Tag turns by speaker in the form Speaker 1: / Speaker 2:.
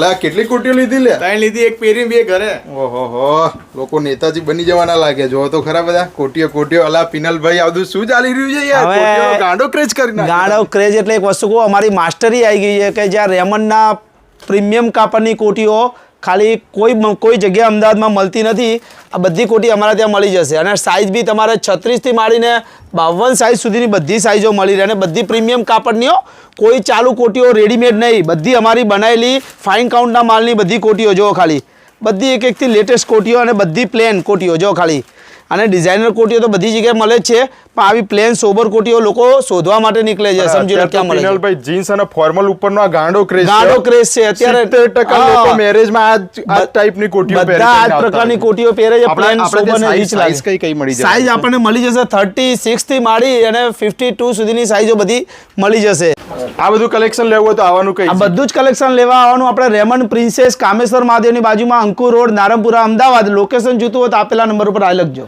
Speaker 1: લા કેટલી કોટીઓ લીધી લે?
Speaker 2: 3 લીધી, એક પહેરી, 2 ઘરે.
Speaker 1: ઓહો, લોકો નેતાજી બની જવાના લાગે. જો તો ખરા બધા કોટીઓ. અલા પિનલભાઈ આ બધું શું ચાલી રહ્યું છે યાર?
Speaker 3: હવે
Speaker 1: કોટીઓ ગાંડો ક્રેઝ કરી નાખ્યો.
Speaker 3: ગાંડો ક્રેઝ એટલે એક વસ્તુ કહું, અમારી માસ્ટરી આવી ગઈ છે કે જ્યાં રેમન્ડના પ્રીમિયમ કાપડની કોટીઓ ખાલી કોઈ જગ્યાએ અમદાવાદમાં મળતી નથી. આ બધી કોટી અમારા ત્યાં મળી જશે અને સાઇઝ બી તમારે 36 થી માંડીને 52 સાઇઝ સુધીની બધી સાઇઝો મળી રહે અને બધી પ્રીમિયમ કાપડનીઓ. કોઈ ચાલુ કોટીઓ રેડીમેડ નહીં, બધી અમારી બનાવેલી ફાઇન કાઉન્ટના માલની બધી કોટીઓ જો ખાલી, બધી એકથી લેટેસ્ટ કોટીઓ અને બધી પ્લેન કોટીઓ જો ખાલી. અને ડિઝાઇનર કોટીઓ તો બધી જગ્યાએ મળે જ છે, પણ આવી પ્લેન સોબર કોટીઓ લોકો શોધવા માટે નીકળે છે. સમજી લો ક્યાં મળે છે.
Speaker 1: પિનલભાઈ જીન્સ અને ફોર્મલ ઉપરનો આ ગાંડો ક્રેઝ
Speaker 3: છે અત્યારે.
Speaker 1: 70% લોકો મેરેજમાં આ ટાઈપની કોટીઓ પહેરે છે.
Speaker 3: બધા આ પ્રકારની કોટીઓ પહેરે છે. પ્લેન સોબર અને રીચ
Speaker 1: સાઈઝ કઈ મળી જાય?
Speaker 3: સાઈઝ આપણને મળી જશે 36 થી માંડી અને 52 સુધીની સાઈઝો બધી મળી જશે.
Speaker 1: આ બધું કલેક્શન લેવું હોય તો આવવાનું કઈ?
Speaker 3: આ બધું જ કલેક્શન લેવા આવવાનું આપણે રેમન્ડ પ્રિન્સેસ કામેશ્વર મહાદેવની બાજુમાં અંકુર રોડ, નારણપુરા, અમદાવાદ. લોકેશન જોતું હોય તો આપેલા નંબર ઉપર આવી લખજો.